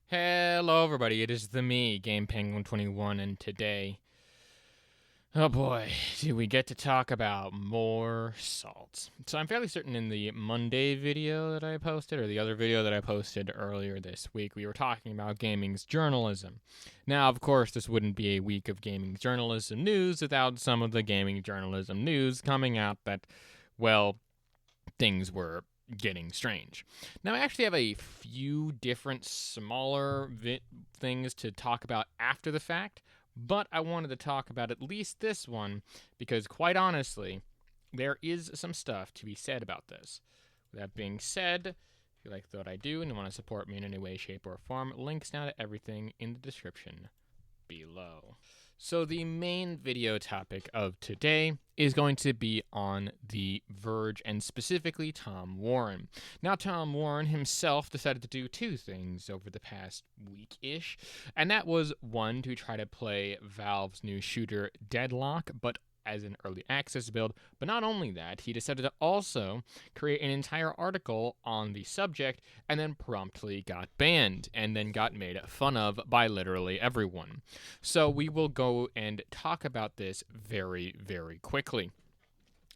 Hello, everybody. It is me, Game Penguin 21, and today, oh boy, do we get to talk about more salt. So I'm fairly certain in the Monday video that I posted, or the other video that I posted earlier this week, we were talking about gaming's journalism. Now, of course, this wouldn't be a week of gaming journalism news without some of the gaming journalism news coming out that, well, things were getting strange. Now, I actually have a few different smaller things to talk about after the fact, but I wanted to talk about at least this one because, quite honestly, there is some stuff to be said about this. With that being said, if you like what I do and you want to support me in any way, shape, or form, links now to everything in the description below. So the main video topic of today is going to be on The Verge and specifically Tom Warren. Now, Tom Warren himself decided to do two things over the past week-ish, and that was one, to try to play Valve's new shooter Deadlock, but as an early access build, but not only that, he decided to also create an entire article on the subject and then promptly got banned and then got made fun of by literally everyone. So we will go and talk about this very, very quickly.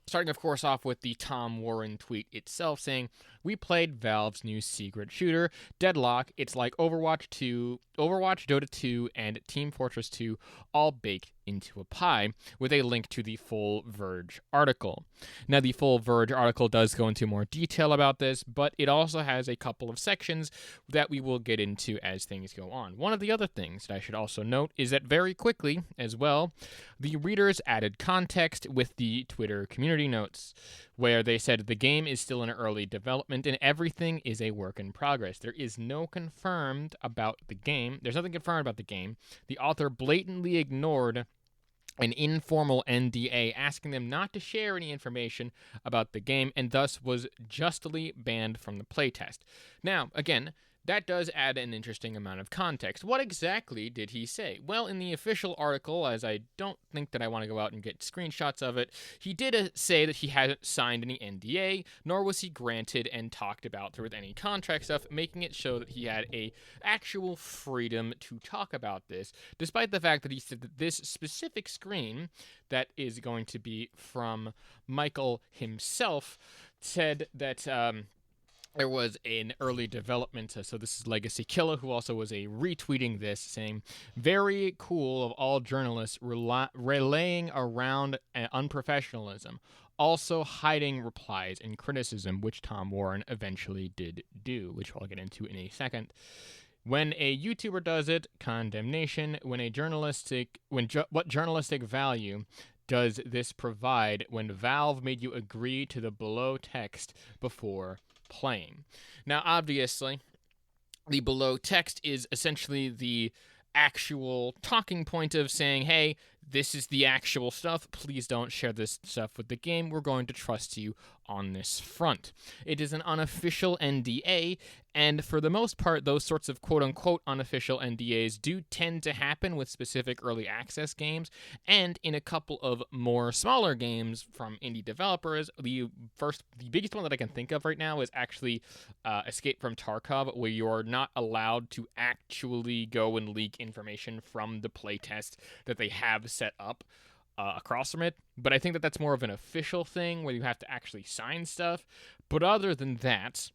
Starting, of course, off with the Tom Warren tweet itself saying, "We played Valve's new secret shooter, Deadlock. It's like Overwatch 2, Overwatch, Dota 2, and Team Fortress 2 all baked into a pie," with a link to the full Verge article. Now, the full Verge article does go into more detail about this, but it also has a couple of sections that we will get into as things go on. One of the other things that I should also note is that very quickly, as well, the readers added context with the Twitter community notes, where they said the game is still in early development and everything is a work in progress. There is no confirmed about the game. There's nothing confirmed about the game. The author blatantly ignored an informal NDA asking them not to share any information about the game and thus was justly banned from the playtest. Now, again, that does add an interesting amount of context. What exactly did he say? Well, in the official article, as I don't think that I want to go out and get screenshots of it, he did say that he hadn't signed any NDA, nor was he granted and talked about through any contract stuff, making it show that he had a actual freedom to talk about this, despite the fact that he said that this specific screen that is going to be from Michael himself said that there was an early development, so this is Legacy Killer, who also was retweeting this, saying, "Very cool of all journalists relaying around unprofessionalism, also hiding replies and criticism," which Tom Warren eventually did do, which I'll get into in a second. "When a YouTuber does it, condemnation. What journalistic value does this provide when Valve made you agree to the below text before playing?" Now, obviously, the below text is essentially the actual talking point of saying, hey, this is the actual stuff. Please don't share this stuff with the game. We're going to trust you on this front. It is an unofficial NDA, and for the most part, those sorts of quote-unquote unofficial NDAs do tend to happen with specific early access games, and in a couple of more smaller games from indie developers. The biggest one that I can think of right now is actually Escape from Tarkov, where you're not allowed to actually go and leak information from the playtest that they have set up across from it. But I think that that's more of an official thing where you have to actually sign stuff. But other than that,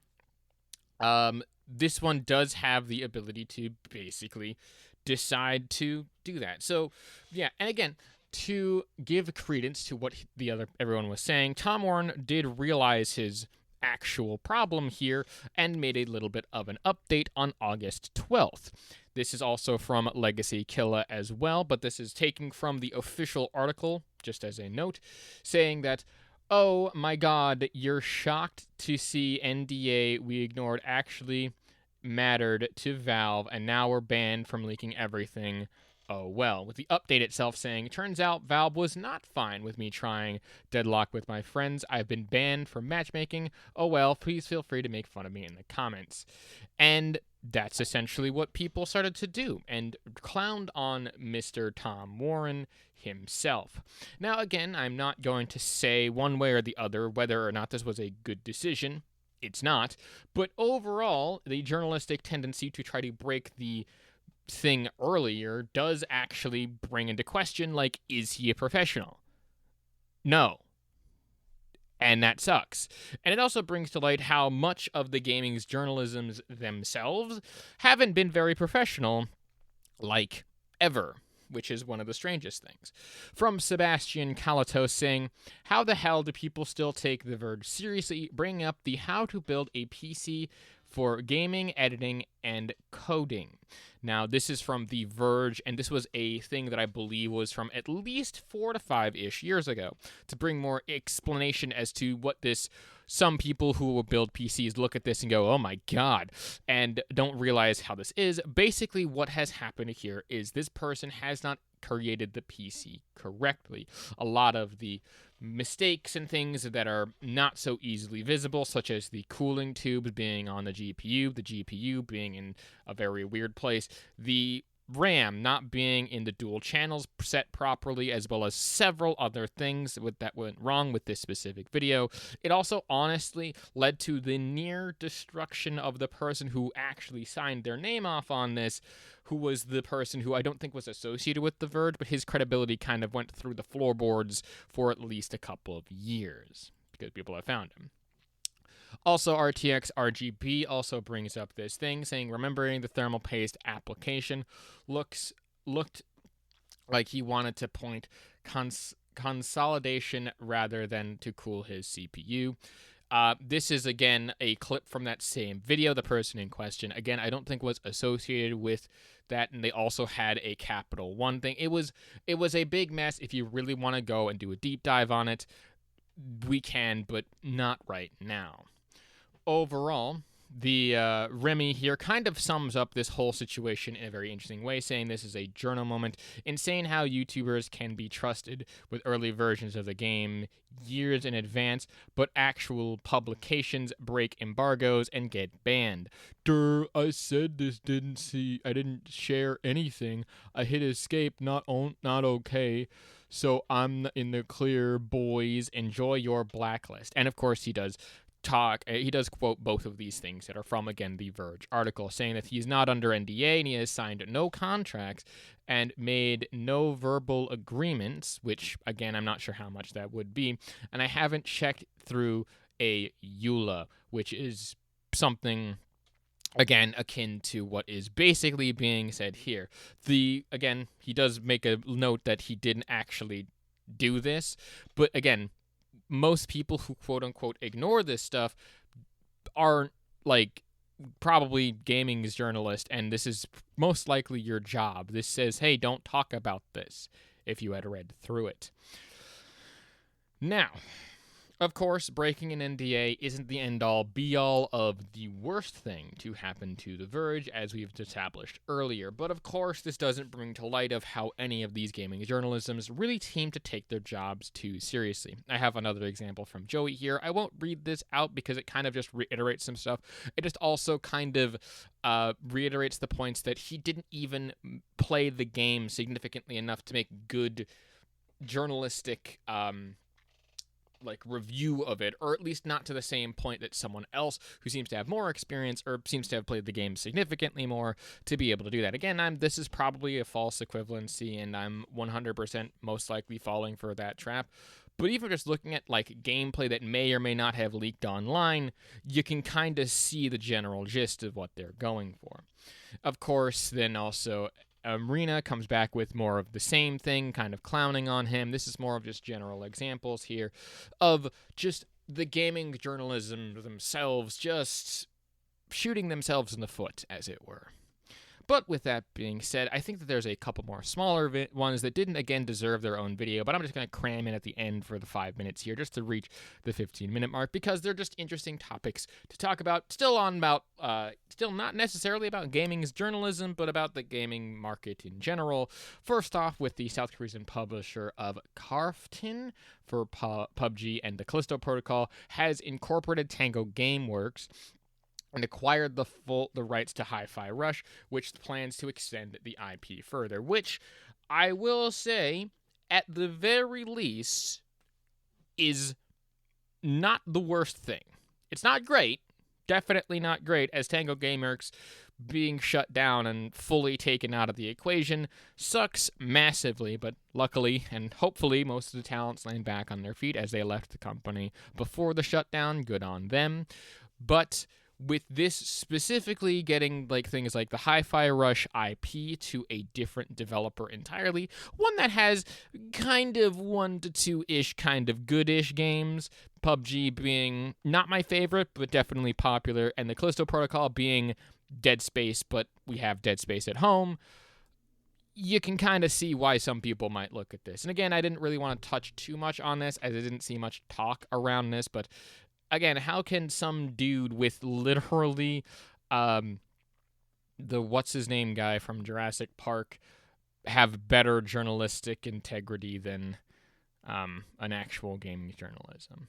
this one does have the ability to basically decide to do that. So, yeah, and again, to give credence to what everyone was saying, Tom Warren did realize his actual problem here and made a little bit of an update on August 12th. This is also from Legacy Killa as well, but this is taken from the official article, just as a note, saying that, "Oh my god, you're shocked to see NDA we ignored actually mattered to Valve, and now we're banned from leaking everything. Oh well," with the update itself saying, "Turns out Valve was not fine with me trying Deadlock with my friends. I've been banned from matchmaking. Oh well, please feel free to make fun of me in the comments." And that's essentially what people started to do and clowned on Mr. Tom Warren himself. Now, again, I'm not going to say one way or the other whether or not this was a good decision. it's not. But overall, the journalistic tendency to try to break the thing earlier does actually bring into question, like, is he a professional? No. And that sucks. And it also brings to light how much of the gaming's journalisms themselves haven't been very professional, like, ever, which is one of the strangest things. From Sebastian Calatos saying, how the hell do people still take The Verge seriously, bringing up the how to build a PC for gaming, editing, and coding. Now, this is from The Verge, and this was a thing that I believe was from at least 4 to 5-ish years ago, to bring more explanation as to what this. Some people who will build PCs look at this and go, oh my god, and don't realize how this is. Basically, what has happened here is this person has not created the PC correctly. A lot of the mistakes and things that are not so easily visible, such as the cooling tubes being on the GPU being in a very weird place, the RAM not being in the dual channels set properly, as well as several other things that went wrong with this specific video. It also honestly led to the near destruction of the person who actually signed their name off on this, who was the person who I don't think was associated with The Verge, but his credibility kind of went through the floorboards for at least a couple of years, because people have found him. Also, RTX RGB also brings up this thing, saying remembering the thermal paste application looked like he wanted to point consolidation rather than to cool his CPU. This is, again, a clip from that same video. The person in question, again, I don't think was associated with that, and they also had a Capital One thing. It was a big mess. If you really want to go and do a deep dive on it, we can, but not right now. Overall, the Remy here kind of sums up this whole situation in a very interesting way, saying this is a journal moment, insane how YouTubers can be trusted with early versions of the game years in advance, but actual publications break embargoes and get banned. I said this I didn't share anything. I hit escape, not okay. So I'm in the clear, boys. Enjoy your blacklist. And of course he does quote both of these things that are from, again, The Verge article, saying that he's not under NDA and he has signed no contracts and made no verbal agreements, which, again, I'm not sure how much that would be. And I haven't checked through a EULA, which is something, again, akin to what is basically being said here. Again, he does make a note that he didn't actually do this, but again, most people who quote-unquote ignore this stuff aren't, like, probably gaming's journalist, and this is most likely your job. This says, hey, don't talk about this, if you had read through it. Now, of course, breaking an NDA isn't the end-all, be-all of the worst thing to happen to The Verge, as we've established earlier. But of course, this doesn't bring to light of how any of these gaming journalisms really seem to take their jobs too seriously. I have another example from Joey here. I won't read this out because it kind of just reiterates some stuff. It just also kind of reiterates the points that he didn't even play the game significantly enough to make good journalistic review of it, or at least not to the same point that someone else who seems to have more experience or seems to have played the game significantly more to be able to do that. Again, this is probably a false equivalency, and I'm 100% most likely falling for that trap. But even just looking at gameplay that may or may not have leaked online, you can kind of see the general gist of what they're going for. Of course, then also Arena comes back with more of the same thing, kind of clowning on him. This is more of just general examples here of just the gaming journalism themselves just shooting themselves in the foot, as it were. But with that being said, I think that there's a couple more smaller ones that didn't, again, deserve their own video, but I'm just going to cram in at the end for the 5 minutes here just to reach the 15-minute mark, because they're just interesting topics to talk about, still not necessarily about gaming's journalism, but about the gaming market in general. First off, with the South Korean publisher of Karftin for PUBG and the Callisto Protocol has incorporated Tango Gameworks and acquired the rights to Hi-Fi Rush, which plans to extend the IP further, which I will say, at the very least, is not the worst thing. It's not great, definitely not great, as Tango Gameworks being shut down and fully taken out of the equation sucks massively, but luckily and hopefully most of the talents land back on their feet as they left the company before the shutdown. Good on them. But with this specifically getting like things like the Hi-Fi Rush IP to a different developer entirely, one that has kind of 1 to 2-ish kind of good-ish games, PUBG being not my favorite, but definitely popular, and the Callisto Protocol being Dead Space, but we have Dead Space at home, you can kind of see why some people might look at this. And again, I didn't really want to touch too much on this, as I didn't see much talk around this, but again, how can some dude with literally the what's-his-name guy from Jurassic Park have better journalistic integrity than an actual gaming journalism?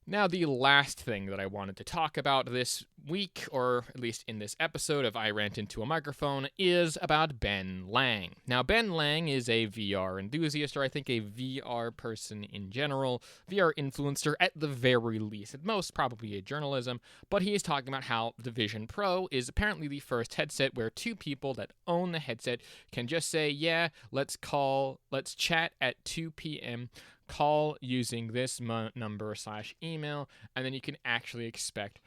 Now, the last thing that I wanted to talk about this week, or at least in this episode of I Rant Into a Microphone, is about Ben Lang. Now, Ben Lang is a VR enthusiast, or I think a VR person in general, VR influencer at the very least, at most probably a journalism, but he is talking about how the Vision Pro is apparently the first headset where 2 people that own the headset can just say, yeah, let's chat at 2 p.m., call using this number/email, and then you can actually expect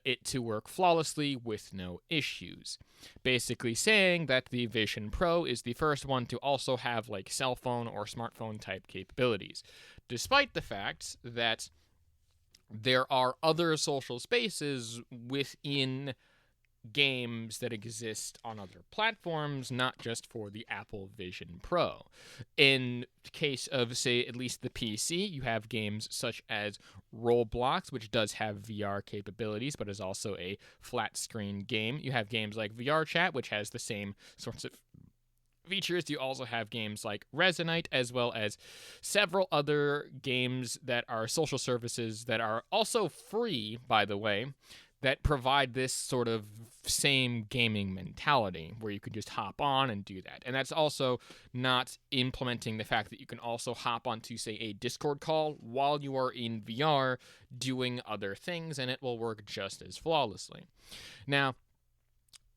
it to work flawlessly with no issues. Basically saying that the Vision Pro is the first one to also have like cell phone or smartphone type capabilities, despite the fact that there are other social spaces within games that exist on other platforms, not just for the Apple Vision Pro. In the case of, say, at least the PC, you have games such as Roblox, which does have VR capabilities, but is also a flat screen game. You have games like VR Chat, which has the same sorts of features. You also have games like Resonate, as well as several other games that are social services that are also free, by the way, that provide this sort of same gaming mentality where you could just hop on and do that. And that's also not implementing the fact that you can also hop onto, say, a Discord call while you are in VR doing other things, and it will work just as flawlessly. Now,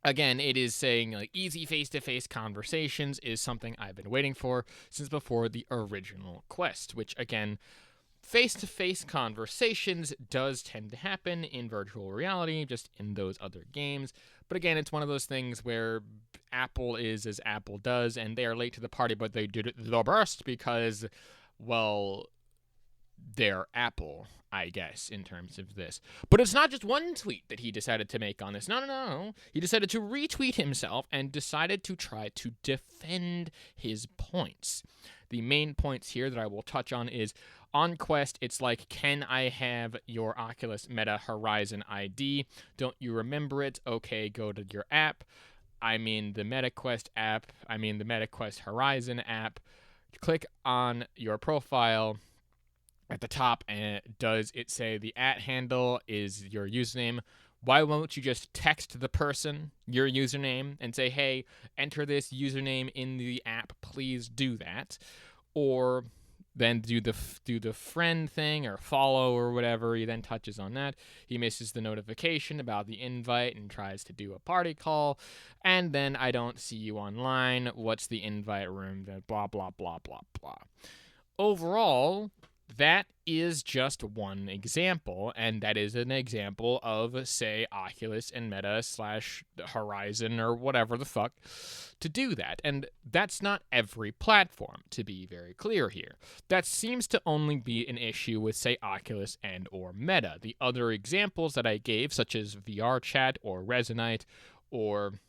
again, it is saying like easy face-to-face conversations is something I've been waiting for since before the original Quest, which, again, face-to-face conversations does tend to happen in virtual reality, just in those other games. But again, it's one of those things where Apple is as Apple does, and they are late to the party, but they did it the best because, well, they're Apple, I guess, in terms of this. But it's not just one tweet that he decided to make on this. No. He decided to retweet himself and decided to try to defend his points. The main points here that I will touch on is, on Quest, it's like, can I have your Oculus Meta Horizon ID? Don't you remember it? Okay, go to your app. I mean the MetaQuest app. I mean the MetaQuest Horizon app. Click on your profile at the top, and does it say the @handle is your username? Why won't you just text the person your username and say, hey, enter this username in the app, please do that? Or then do the friend thing or follow or whatever. He then touches on that. He misses the notification about the invite and tries to do a party call. And then I don't see you online. What's the invite room? Blah, blah, blah, blah, blah. Overall, that is just one example, and that is an example of, say, Oculus and Meta / Horizon or whatever the fuck to do that. And that's not every platform, to be very clear here. That seems to only be an issue with, say, Oculus and or Meta. The other examples that I gave, such as VR Chat or Resonate or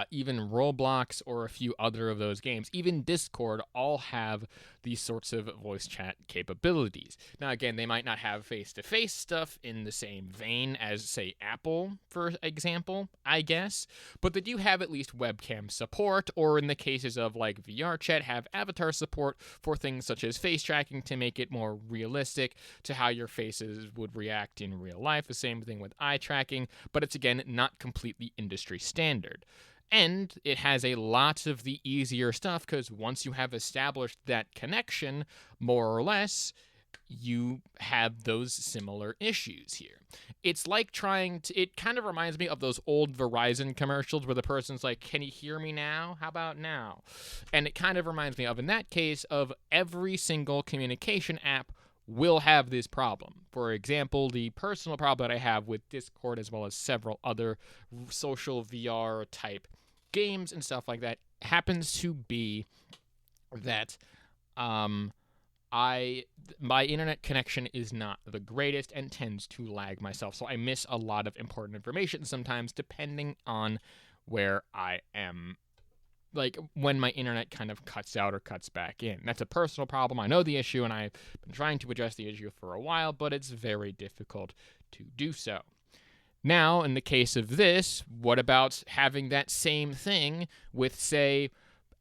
even Roblox or a few other of those games, even Discord, all have these sorts of voice chat capabilities. Now, again, they might not have face-to-face stuff in the same vein as, say, Apple, for example, I guess, but they do have at least webcam support, or in the cases of, like, VR Chat, have avatar support for things such as face tracking to make it more realistic to how your faces would react in real life. The same thing with eye tracking, but it's, again, not completely industry standard. And it has a lot of the easier stuff because once you have established that connection, more or less, you have those similar issues here. It's like it kind of reminds me of those old Verizon commercials where the person's like, can you hear me now? How about now? And it kind of reminds me of, in that case, of every single communication app will have this problem. For example, the personal problem that I have with Discord, as well as several other social VR type games and stuff like that, happens to be that my internet connection is not the greatest and tends to lag myself. So I miss a lot of important information sometimes, depending on where I am, like when my internet kind of cuts out or cuts back in. That's a personal problem. I know the issue, and I've been trying to address the issue for a while, but it's very difficult to do so. Now, in the case of this, what about having that same thing with, say,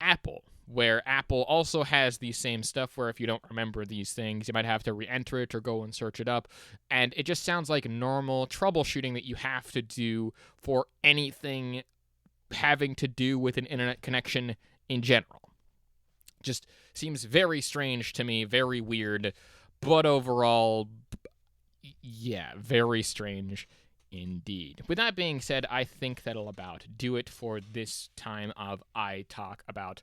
Apple, where Apple also has the same stuff where if you don't remember these things, you might have to re-enter it or go and search it up. And it just sounds like normal troubleshooting that you have to do for anything having to do with an internet connection in general. Just seems very strange to me, very weird, but overall, yeah, very strange indeed. With that being said, I think that'll about do it for this time of I Talk About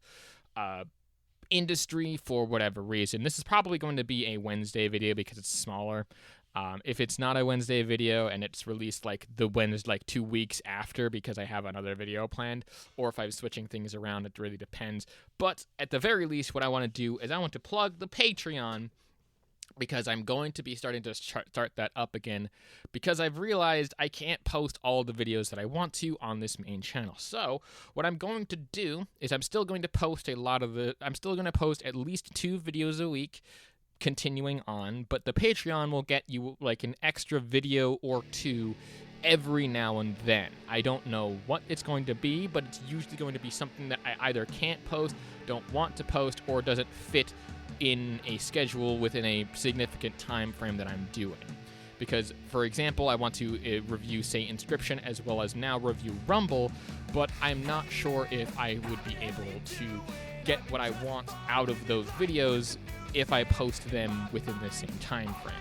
industry for whatever reason. This is probably going to be a Wednesday video because it's smaller. If it's not a Wednesday video and it's released like 2 weeks after because I have another video planned, or if I'm switching things around, it really depends. But at the very least, what I want to do is I want to plug the Patreon, because I'm going to be starting to start that up again, because I've realized I can't post all the videos that I want to on this main channel. So what I'm going to do is I'm still going to post at least 2 videos a week continuing on, but the Patreon will get you like an extra video or 2 every now and then. I don't know what it's going to be, but it's usually going to be something that I either can't post, don't want to post, or doesn't fit in a schedule within a significant time frame that I'm doing. Because, for example, I want to review, say, Inscription, as well as now review Rumble, but I'm not sure if I would be able to get what I want out of those videos if I post them within the same time frame.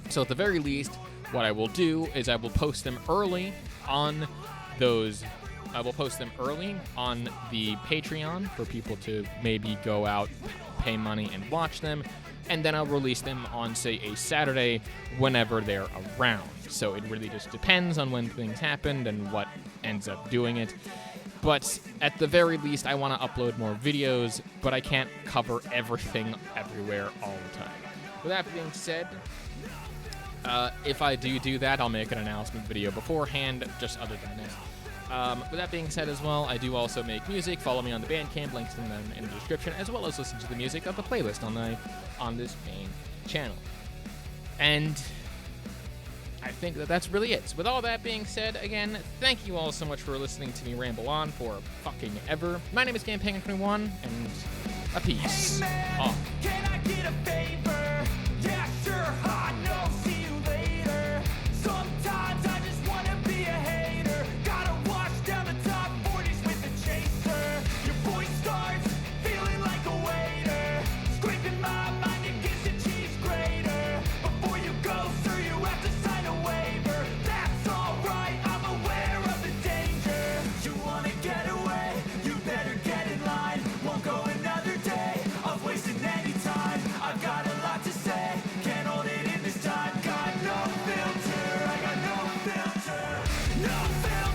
So at the very least, what I will do is I will post them early on those. I will post them early on the Patreon for people to maybe go out, pay money, and watch them, and then I'll release them on, say, a Saturday whenever they're around. So it really just depends on when things happened and what ends up doing it. But at the very least, I want to upload more videos, but I can't cover everything everywhere all the time. With that being said, if I do that, I'll make an announcement video beforehand, just other than this. With that being said as well, I do also make music. Follow me on the Bandcamp, links in the description, as well as listen to the music of the playlist on this main channel. And I think that's really it. So with all that being said, again, thank you all so much for listening to me ramble on for fucking ever. My name is GamePenguin21, and a peace. Hey man, can I get a favor? Yeah, sure, I know, see you later. Sometimes I just wanna be a hater. Gotta wash down the top 40s with a chaser. Your voice starts feeling like a waiter. Scraping my mind against a cheese grater. Before you go, sir, you have to sign a waiver. That's alright, I'm aware of the danger. You wanna get away, you better get in line. Won't go another day of wasting any time. I've got a lot to say, can't hold it in this time. Got no filter, I got no filter, no filter.